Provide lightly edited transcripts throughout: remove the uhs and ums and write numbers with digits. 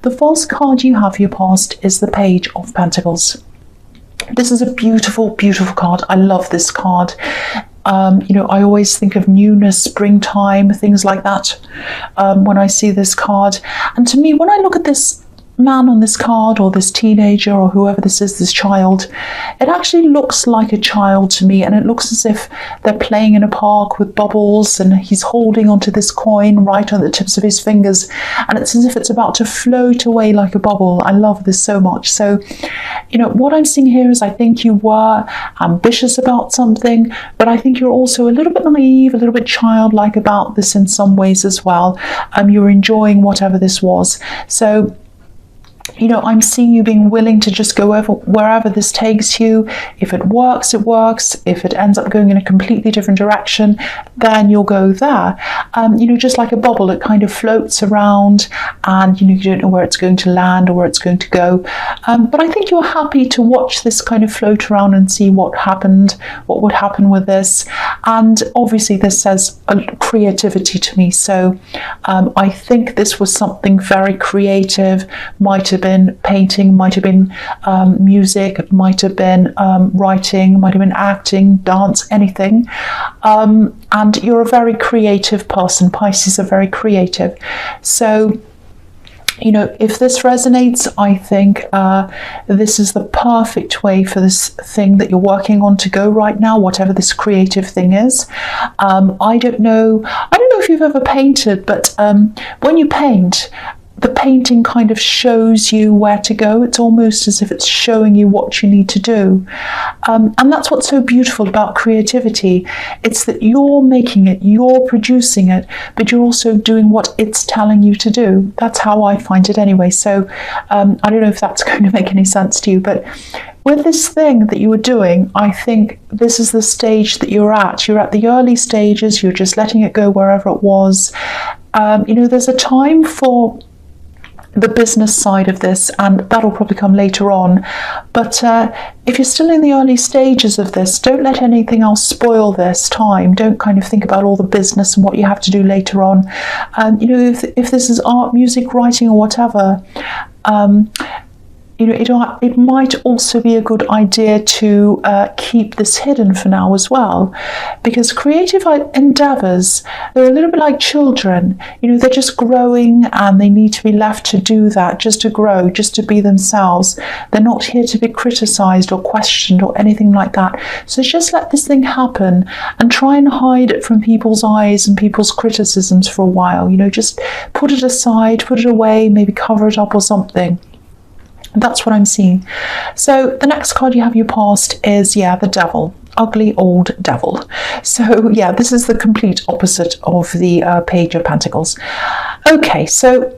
The first card you have for your past is the Page of Pentacles. This is a beautiful, beautiful card. I love this card. You know, I always think of newness, springtime, things like that when I see this card. And to me, when I look at this man on this card, or this teenager, or whoever this is, this child, it actually looks like a child to me, and it looks as if they're playing in a park with bubbles, and he's holding onto this coin right on the tips of his fingers, and it's as if it's about to float away like a bubble. I love this so much. So, you know, what I'm seeing here is I think you were ambitious about something, but I think you're also a little bit naive, a little bit childlike about this in some ways as well. You're enjoying whatever this was. So, you know, I'm seeing you being willing to just go over wherever this takes you. If it works, it works. If it ends up going in a completely different direction, then you'll go there. You know, just like a bubble, it kind of floats around, and, you know, you don't know where it's going to land or where it's going to go. But I think you're happy to watch this kind of float around and see what would happen with this. And obviously this says creativity to me. So I think this was something very creative. Might have been painting, might have been music, might have been writing, might have been acting, dance, anything. And you're a very creative person. Pisces are very creative. So, you know, if this resonates, I think this is the perfect way for this thing that you're working on to go right now, whatever this creative thing is. I don't know if you've ever painted, but when you paint, the painting kind of shows you where to go. It's almost as if it's showing you what you need to do. And that's what's so beautiful about creativity. It's that you're making it, you're producing it, but you're also doing what it's telling you to do. That's how I find it anyway. So I don't know if that's going to make any sense to you, but with this thing that you were doing, I think this is the stage that you're at. You're at the early stages. You're just letting it go wherever it was. You know, there's a time for the business side of this, and that'll probably come later on. But if you're still in the early stages of this, don't let anything else spoil this time. Don't kind of think about all the business and what you have to do later on. You know, if this is art, music, writing, or whatever, you know, it might also be a good idea to keep this hidden for now as well, because creative endeavors, they're a little bit like children. You know, they're just growing, and they need to be left to do that, just to grow, just to be themselves. They're not here to be criticized or questioned or anything like that. So just let this thing happen, and try and hide it from people's eyes and people's criticisms for a while. You know, just put it aside, put it away, maybe cover it up or something. That's what I'm seeing. So the next card you have your past is, yeah, the Devil. Ugly old devil. So yeah, this is the complete opposite of the Page of Pentacles. Okay, so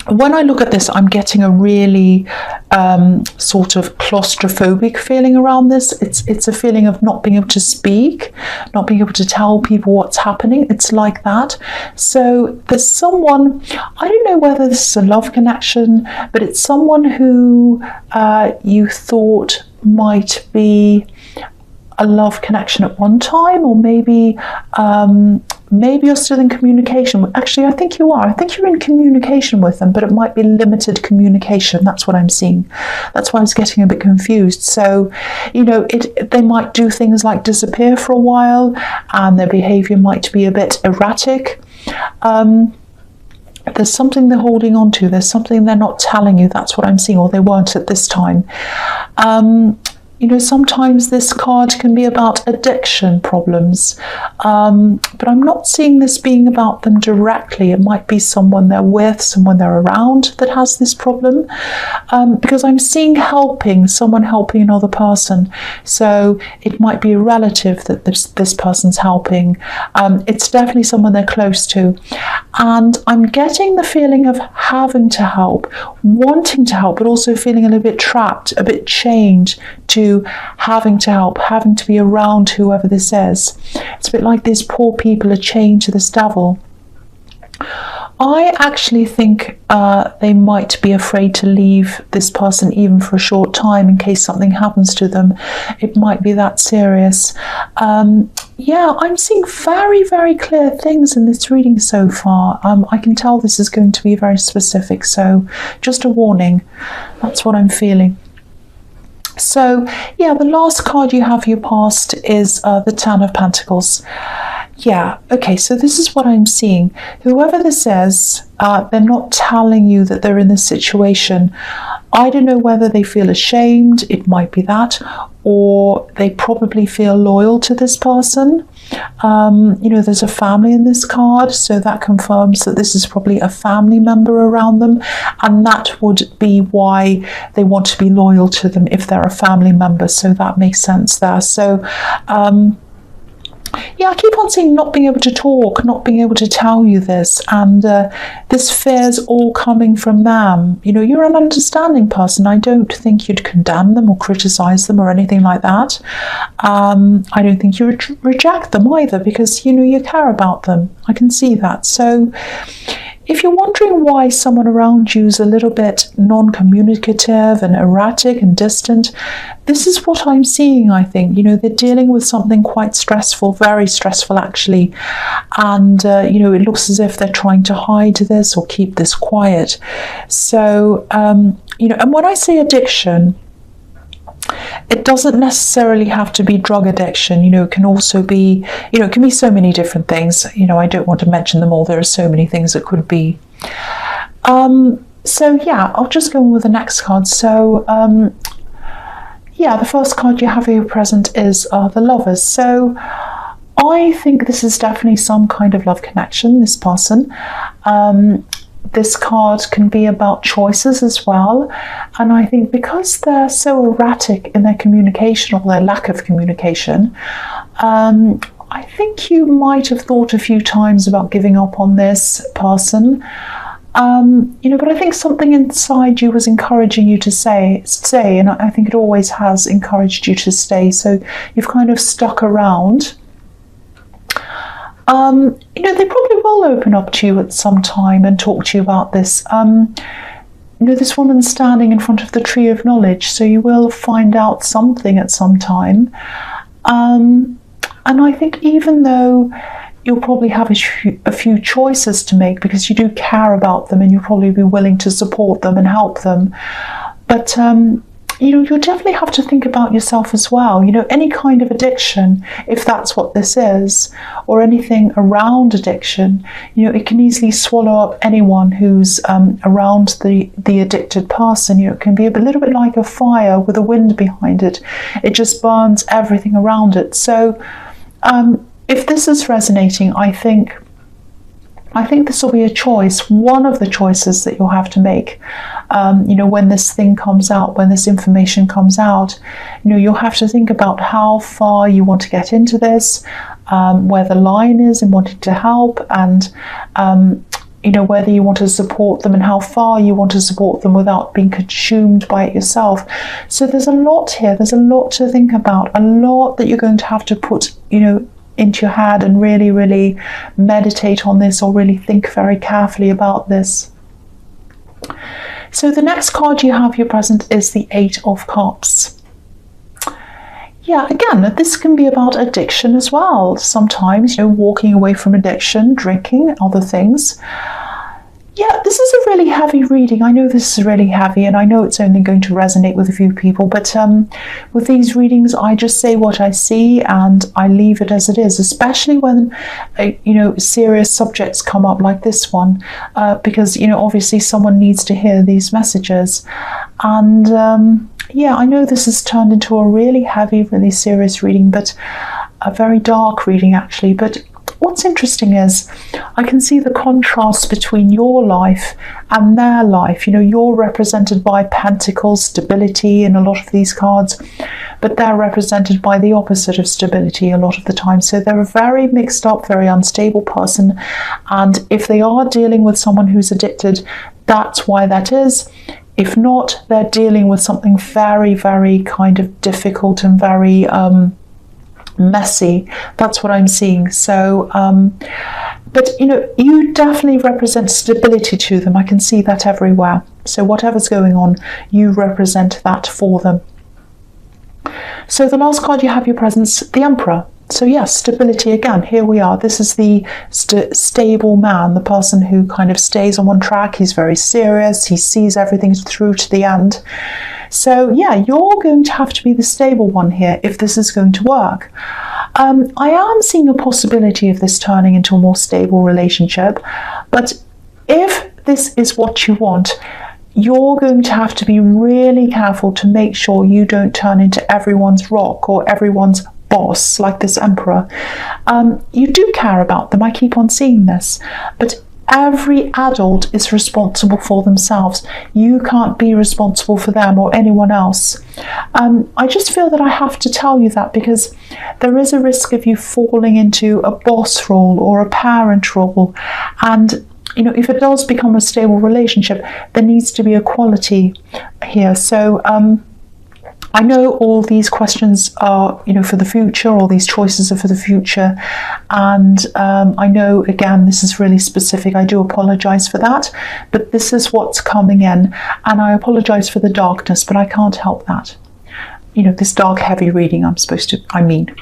when I look at this, I'm getting a really sort of claustrophobic feeling around this. It's a feeling of not being able to speak, not being able to tell people what's happening. It's like that. So there's someone, I don't know whether this is a love connection, but it's someone who you thought might be a love connection at one time, or maybe maybe you're still in communication. Actually, I think you are. I think you're in communication with them, but it might be limited communication. That's what I'm seeing. That's why I was getting a bit confused. So, you know, they might do things like disappear for a while, and their behavior might be a bit erratic. There's something they're holding on to. There's something they're not telling you. That's what I'm seeing, or they weren't at this time. You know, sometimes this card can be about addiction problems, but I'm not seeing this being about them directly. It might be someone they're with, someone they're around that has this problem, because I'm seeing someone helping another person. So it might be a relative that this person's helping. It's definitely someone they're close to. And I'm getting the feeling of having to help, wanting to help, but also feeling a little bit trapped, a bit chained to having to help, having to be around whoever this is. It's a bit like these poor people are chained to this devil. I actually think they might be afraid to leave this person even for a short time in case something happens to them. It might be that serious. Yeah, I'm seeing very, very clear things in this reading so far. I can tell this is going to be very specific, so just a warning. That's what I'm feeling. So, yeah, the last card you have for your past is the Ten of Pentacles. Yeah, okay, so this is what I'm seeing. Whoever this is, they're not telling you that they're in this situation. I don't know whether they feel ashamed, it might be that, or they probably feel loyal to this person. You know, there's a family in this card, so that confirms that this is probably a family member around them, and that would be why they want to be loyal to them if they're a family member, so that makes sense there. So yeah, I keep on seeing not being able to talk, not being able to tell you this, and this fear's all coming from them. You know, you're an understanding person. I don't think you'd condemn them or criticize them or anything like that. I don't think you would reject them either, because, you know, you care about them. I can see that. So if you're wondering why someone around you is a little bit non-communicative and erratic and distant, this is what I'm seeing, I think. You know, they're dealing with something quite stressful, very stressful actually. And, you know, it looks as if they're trying to hide this or keep this quiet. So, you know, and when I say addiction, it doesn't necessarily have to be drug addiction. You know, it can also be, you know, it can be so many different things. You know, I don't want to mention them all. There are so many things it could be. So yeah, I'll just go on with the next card. So yeah, the first card you have here present is the Lovers. So I think this is definitely some kind of love connection, this person. This card can be about choices as well, and I think because they're so erratic in their communication or their lack of communication, I think you might have thought a few times about giving up on this person. You know, but I think something inside you was encouraging you to stay, and I think it always has encouraged you to stay, so you've kind of stuck around. You know, they probably will open up to you at some time and talk to you about this. You know, this woman's standing in front of the tree of knowledge, so you will find out something at some time. And I think even though you'll probably have a few choices to make, because you do care about them and you'll probably be willing to support them and help them, but you know, you'll definitely have to think about yourself as well. You know, any kind of addiction, if that's what this is, or anything around addiction, you know, it can easily swallow up anyone who's around the addicted person. You know, it can be a little bit like a fire with a wind behind it. It just burns everything around it. So if this is resonating, I think this will be a choice, one of the choices that you'll have to make. You know, when this thing comes out, when this information comes out, you know, you'll have to think about how far you want to get into this, where the line is in wanting to help, and you know, whether you want to support them and how far you want to support them without being consumed by it yourself. So there's a lot here. There's a lot to think about, a lot that you're going to have to put, you know, into your head and really, really meditate on this, or really think very carefully about this. So the next card you have here present is the Eight of Cups. Yeah, again, this can be about addiction as well. Sometimes, you know, walking away from addiction, drinking, other things. Yeah, this is a really heavy reading. I know this is really heavy, and I know it's only going to resonate with a few people, but with these readings, I just say what I see and I leave it as it is, especially when, you know, serious subjects come up like this one, because, you know, obviously someone needs to hear these messages. And yeah, I know this has turned into a really heavy, really serious reading, but a very dark reading actually. But what's interesting is I can see the contrast between your life and their life. You know, you're represented by Pentacles, stability in a lot of these cards, but they're represented by the opposite of stability a lot of the time. So they're a very mixed up, very unstable person. And if they are dealing with someone who's addicted, that's why that is. If not, they're dealing with something very, very kind of difficult and very messy. That's what I'm seeing. So But, you know, you definitely represent stability to them. I can see that everywhere. So whatever's going on, you represent that for them. So the last card you have your presence, the Emperor. So yes, stability again. Here we are. This is the stable man, the person who kind of stays on one track. He's very serious. He sees everything through to the end. So yeah, you're going to have to be the stable one here if this is going to work. I am seeing a possibility of this turning into a more stable relationship, but if this is what you want, you're going to have to be really careful to make sure you don't turn into everyone's rock or everyone's boss like this Emperor. You do care about them, I keep on seeing this, but every adult is responsible for themselves. You can't be responsible for them or anyone else. I just feel that I have to tell you that because there is a risk of you falling into a boss role or a parent role, and you know, if it does become a stable relationship, there needs to be equality here. So I know all these questions are, you know, for the future, all these choices are for the future. And I know, again, this is really specific. I do apologize for that, but this is what's coming in. And I apologize for the darkness, but I can't help that. You know, this dark, heavy reading I mean.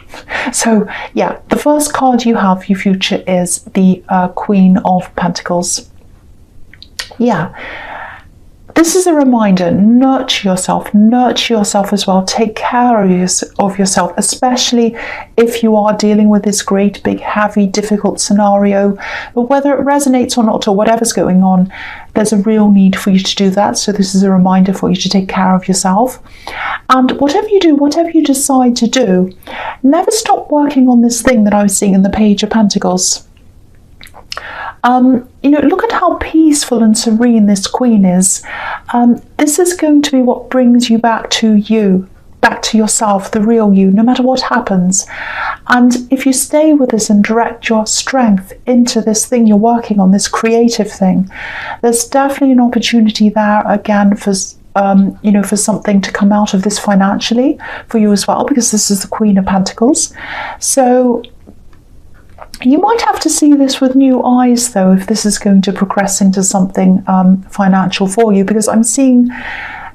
So, yeah, the first card you have for your future is the Queen of Pentacles. Yeah. This is a reminder, nurture yourself as well. Take care of yourself, especially if you are dealing with this great, big, heavy, difficult scenario. But whether it resonates or not, or whatever's going on, there's a real need for you to do that. So this is a reminder for you to take care of yourself. And whatever you do, whatever you decide to do, never stop working on this thing that I was seeing in the Page of Pentacles. You know, look at how peaceful and serene this Queen is. This is going to be what brings you back to yourself, the real you, no matter what happens. And if you stay with this and direct your strength into this thing you're working on, this creative thing, there's definitely an opportunity there again for you know, for something to come out of this financially for you as well, because this is the Queen of Pentacles. So you might have to see this with new eyes, though, if this is going to progress into something financial for you, because I'm seeing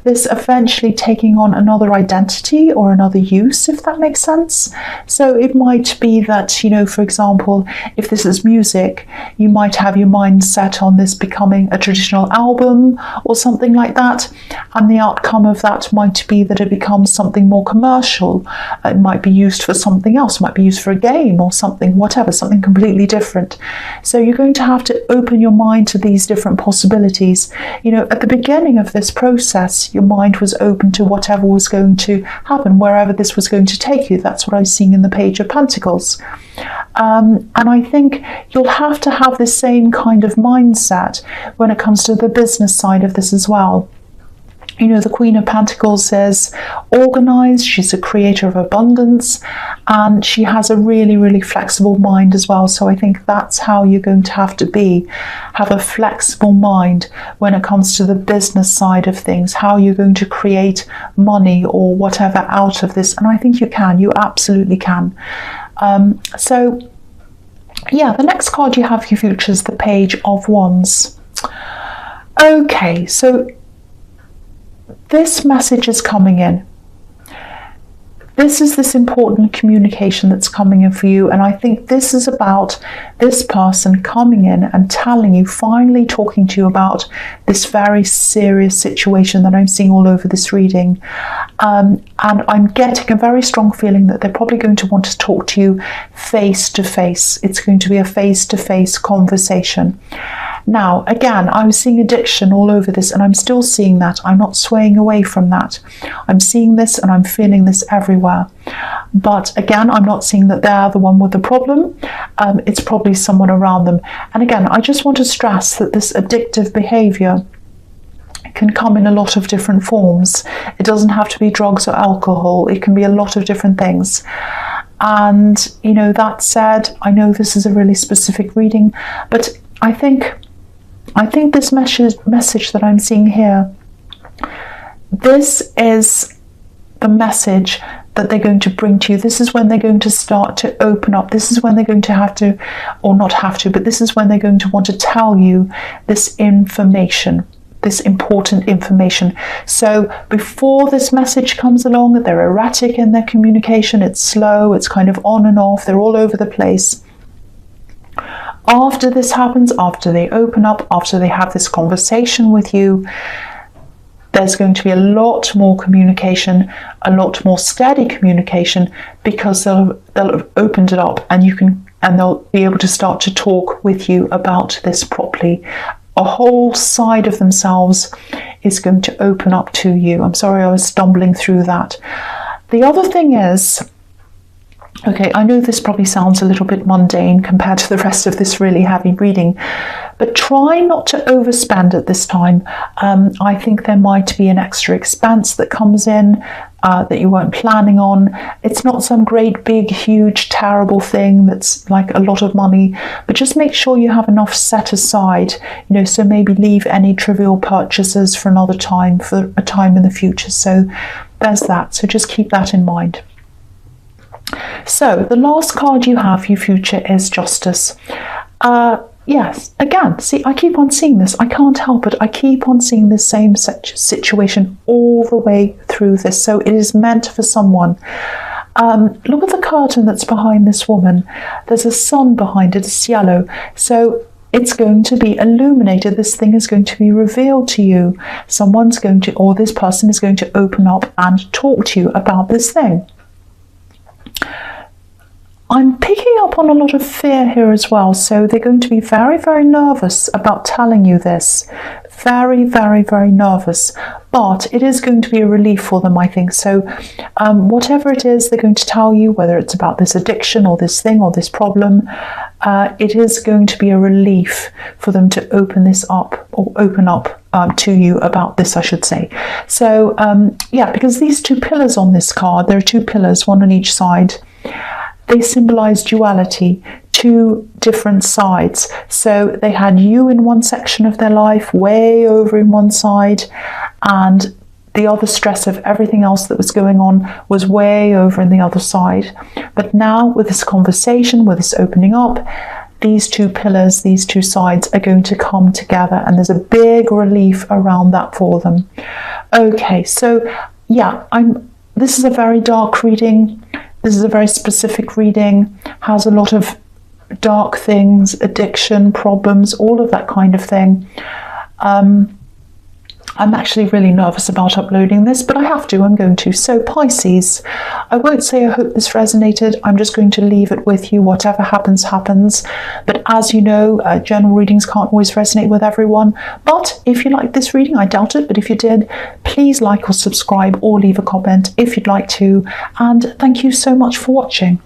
this eventually taking on another identity or another use, if that makes sense. So it might be that, you know, for example, if this is music, you might have your mind set on this becoming a traditional album or something like that, and the outcome of that might be that it becomes something more commercial. It might be used for something else, it might be used for a game or something, whatever, something completely different. So you're going to have to open your mind to these different possibilities. You know, at the beginning of this process, your mind was open to whatever was going to happen, wherever this was going to take you. That's what I was seeing in the Page of Pentacles. And I think you'll have to have the same kind of mindset when it comes to the business side of this as well. You know, the Queen of Pentacles is organized, she's a creator of abundance, and she has a really, really flexible mind as well. So I think that's how you're going to have to be. Have a flexible mind when it comes to the business side of things, how you're going to create money or whatever out of this. And I think you can, you absolutely can. So yeah, the next card you have for your future is the Page of Wands. Okay, so this message is coming in. This is this important communication that's coming in for you, and I think this is about this person coming in and telling you, finally talking to you about this very serious situation that I'm seeing all over this reading. And I'm getting a very strong feeling that they're probably going to want to talk to you face to face. It's going to be a face-to-face conversation. Now, again, I was seeing addiction all over this, and I'm still seeing that. I'm not swaying away from that. I'm seeing this and I'm feeling this everywhere. But again, I'm not seeing that they're the one with the problem. It's probably someone around them. And again, I just want to stress that this addictive behavior can come in a lot of different forms. It doesn't have to be drugs or alcohol. It can be a lot of different things. And, you know, that said, I know this is a really specific reading, but I think this message that I'm seeing here, this is the message that they're going to bring to you. This is when they're going to start to open up. This is when they're going to have to, or not have to, but this is when they're going to want to tell you this information, this important information. So before this message comes along, they're erratic in their communication. It's slow, it's kind of on and off, they're all over the place. After this happens, after they open up, after they have this conversation with you, there's going to be a lot more communication, a lot more steady communication, because they'll have opened it up, and they'll be able to start to talk with you about this properly. A whole side of themselves is going to open up to you. I'm sorry I was stumbling through that. The other thing is, okay, I know this probably sounds a little bit mundane compared to the rest of this really heavy reading, but try not to overspend at this time. I think there might be an extra expense that comes in that you weren't planning on. It's not some great big huge terrible thing that's like a lot of money, but just make sure you have enough set aside, so maybe leave any trivial purchases for another time, for a time in the future. So there's that, so just keep that in mind. So the last card you have, you future, is Justice. Yes, again, see, I keep on seeing this. I can't help it. I keep on seeing the same situation all the way through this. So it is meant for someone. Look at the curtain that's behind this woman. There's a sun behind it. It's yellow. So it's going to be illuminated. This thing is going to be revealed to you. Someone's going to, or this person is going to open up and talk to you about this thing. I'm picking up on a lot of fear here as well. So they're going to be very, very nervous about telling you this. Very, very, very nervous. But it is going to be a relief for them, I think. So whatever it is they're going to tell you, whether it's about this addiction or this thing or this problem, it is going to be a relief for them to open this up, or open up to you about this, I should say. So yeah, because these two pillars on this card, there are two pillars, one on each side. They symbolize duality, two different sides. So they had you in one section of their life, way over in one side, and the other stress of everything else that was going on was way over in the other side. But now with this conversation, with this opening up, these two pillars, these two sides are going to come together, and there's a big relief around that for them. Okay, so yeah, this is a very dark reading. This is a very specific reading, has a lot of dark things, addiction, problems, all of that kind of thing. I'm actually really nervous about uploading this, but I have to, I'm going to. So Pisces, I won't say I hope this resonated. I'm just going to leave it with you. Whatever happens, happens. But as you know, general readings can't always resonate with everyone. But if you like this reading, I doubt it, but if you did, please like or subscribe or leave a comment if you'd like to. And thank you so much for watching.